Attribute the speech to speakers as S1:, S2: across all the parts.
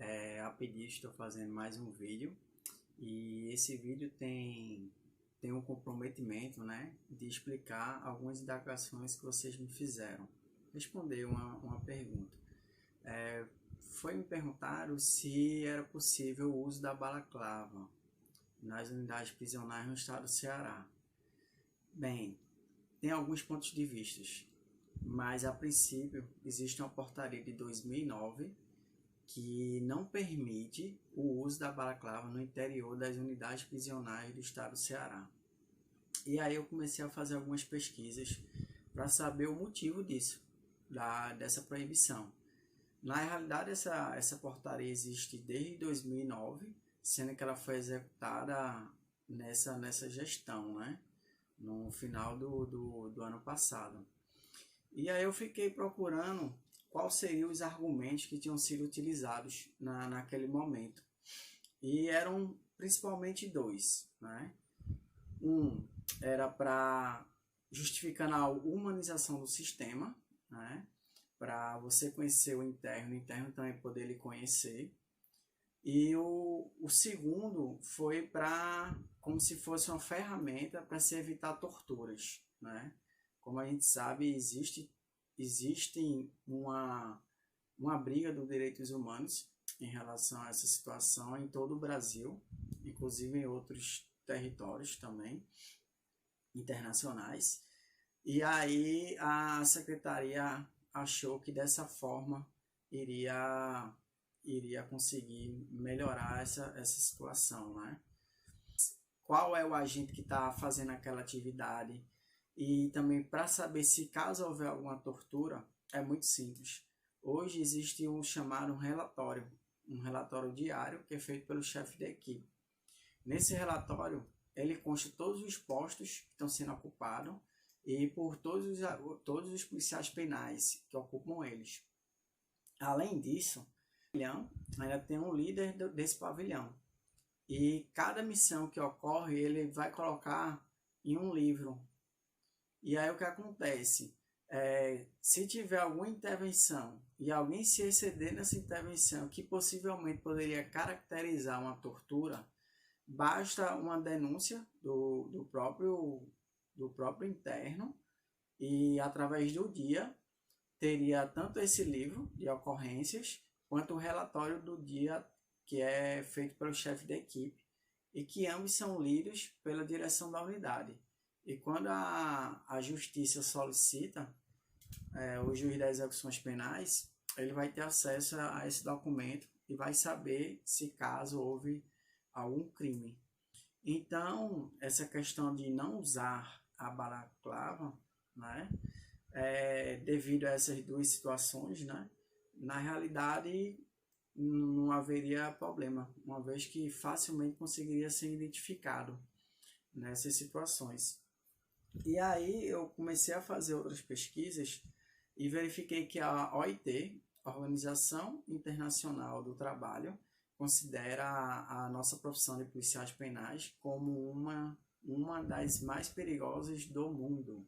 S1: A pedido estou fazendo mais um vídeo e esse vídeo tem um comprometimento, né, de explicar algumas indagações que vocês me fizeram. Responder uma pergunta. Foi me perguntaram se era possível o uso da balaclava nas unidades prisionais no estado do Ceará. Bem, tem alguns pontos de vista, mas a princípio existe uma portaria de 2009 que não permite o uso da balaclava no interior das unidades prisionais do estado do Ceará. E aí eu comecei a fazer algumas pesquisas para saber o motivo disso, dessa proibição. Na realidade, essa portaria existe desde 2009, sendo que ela foi executada nessa gestão, né? No final do ano passado. E aí eu fiquei procurando quais seriam os argumentos que tinham sido utilizados naquele momento. E eram principalmente dois, né? Um era para justificando a humanização do sistema, né? Para você conhecer o interno também poder lhe conhecer. E o segundo foi para como se fosse uma ferramenta para se evitar torturas, né? Como a gente sabe, existe uma briga dos direitos humanos em relação a essa situação em todo o Brasil, inclusive em outros territórios também internacionais. E aí a secretaria achou que dessa forma iria conseguir melhorar essa situação, né? Qual é o agente que está fazendo aquela atividade? E também para saber se caso houver alguma tortura, é muito simples. Hoje existe um chamado um relatório diário que é feito pelo chefe da equipe. Nesse relatório, ele consta todos os postos que estão sendo ocupados e por todos os policiais penais que ocupam eles. Além disso, ainda tem um líder desse pavilhão. E cada missão que ocorre, ele vai colocar em um livro. E aí o que acontece? Se tiver alguma intervenção e alguém se exceder nessa intervenção que possivelmente poderia caracterizar uma tortura, basta uma denúncia do próprio interno e através do dia teria tanto esse livro de ocorrências quanto o relatório do dia que é feito pelo chefe da equipe e que ambos são lidos pela direção da unidade. E quando a justiça solicita, o juiz das execuções penais, ele vai ter acesso a esse documento e vai saber se caso houve algum crime. Então, essa questão de não usar a balaclava, né, devido a essas duas situações, né, na realidade não haveria problema, uma vez que facilmente conseguiria ser identificado nessas situações. E aí eu comecei a fazer outras pesquisas e verifiquei que a OIT, Organização Internacional do Trabalho, considera a nossa profissão de policiais penais como uma das mais perigosas do mundo.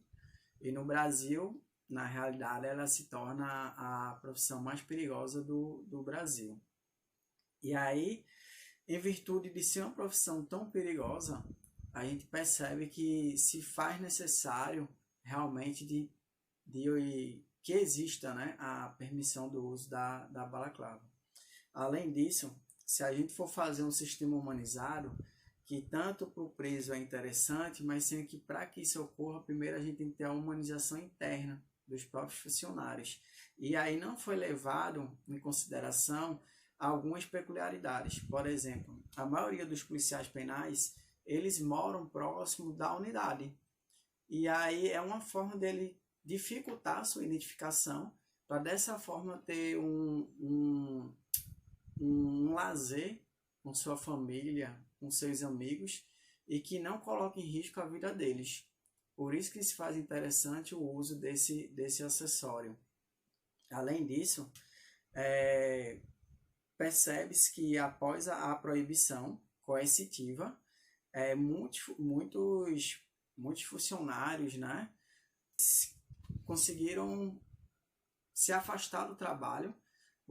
S1: E no Brasil, na realidade, ela se torna a profissão mais perigosa do Brasil. E aí, em virtude de ser uma profissão tão perigosa, a gente percebe que se faz necessário realmente que exista, né, a permissão do uso da balaclava. Além disso, se a gente for fazer um sistema humanizado, que tanto para o preso é interessante, mas sendo que para que isso ocorra, primeiro a gente tem que ter a humanização interna dos próprios funcionários. E aí não foi levado em consideração algumas peculiaridades. Por exemplo, a maioria dos policiais penais, eles moram próximo da unidade. E aí é uma forma dele dificultar a sua identificação, para dessa forma ter um lazer com sua família, com seus amigos, e que não coloque em risco a vida deles. Por isso que se faz interessante o uso desse acessório. Além disso, percebe-se que após a proibição coercitiva, muitos funcionários, né, conseguiram se afastar do trabalho,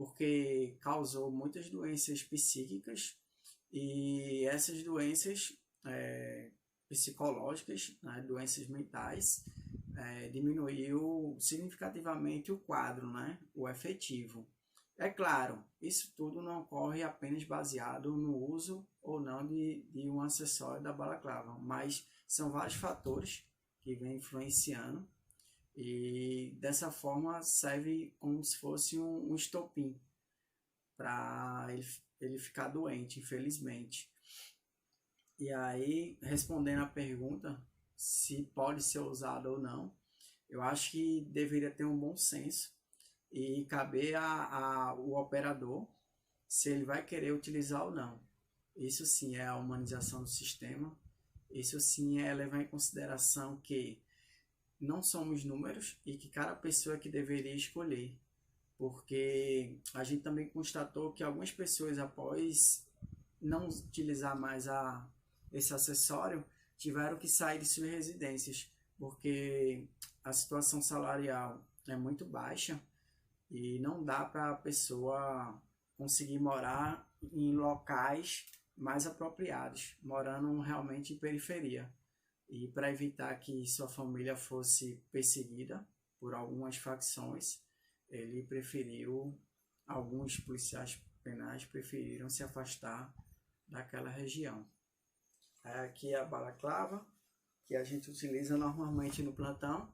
S1: porque causou muitas doenças psíquicas e essas doenças psicológicas, né, doenças mentais, diminuiu significativamente o quadro, né, o efetivo. É claro, isso tudo não ocorre apenas baseado no uso ou não de um acessório da balaclava, mas são vários fatores que vêm influenciando e dessa forma serve como se fosse um estopim para ele ficar doente, infelizmente. E aí, respondendo a pergunta se pode ser usado ou não, eu acho que deveria ter um bom senso e caber o operador se ele vai querer utilizar ou não. Isso sim é a humanização do sistema, isso sim é levar em consideração que não somos números e que cada pessoa é que deveria escolher, porque a gente também constatou que algumas pessoas, após não utilizar mais esse acessório, tiveram que sair de suas residências, porque a situação salarial é muito baixa e não dá para a pessoa conseguir morar em locais mais apropriados, morando realmente em periferia. E para evitar que sua família fosse perseguida por algumas facções, ele preferiu, alguns policiais penais preferiram se afastar daquela região. Aqui é a balaclava, que a gente utiliza normalmente no plantão,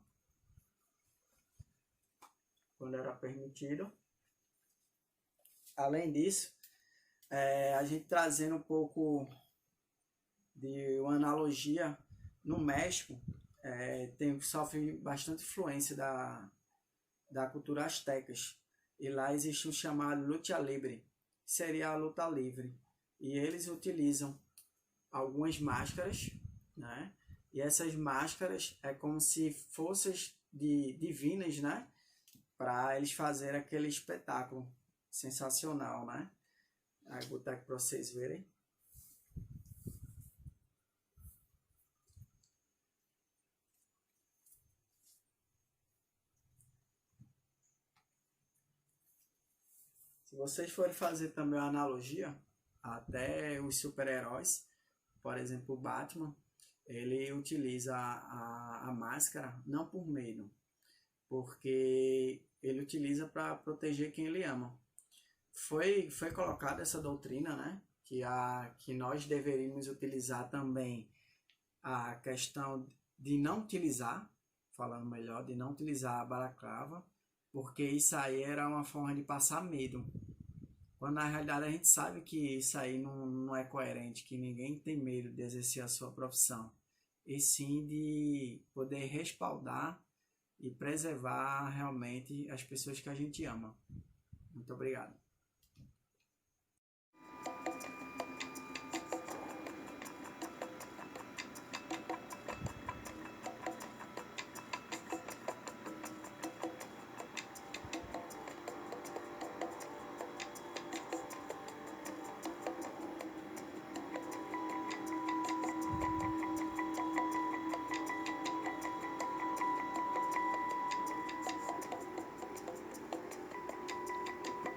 S1: quando era permitido. Além disso, a gente trazendo um pouco de uma analogia, no México sofre bastante influência da cultura astecas. E lá existe um chamado luta livre, que seria a luta livre. E eles utilizam algumas máscaras, né? E essas máscaras é como se fossem divinas, né? Para eles fazerem aquele espetáculo sensacional, né? Aí vou botar aqui para vocês verem. Se vocês forem fazer também uma analogia, até os super-heróis, por exemplo, o Batman, ele utiliza a máscara não por medo, porque ele utiliza para proteger quem ele ama. Foi colocada essa doutrina, né? Que nós deveríamos utilizar também a questão de não utilizar, falando melhor, de não utilizar a balaclava, porque isso aí era uma forma de passar medo. Quando na realidade a gente sabe que isso aí não é coerente, que ninguém tem medo de exercer a sua profissão, e sim de poder respaldar e preservar realmente as pessoas que a gente ama. Muito obrigado.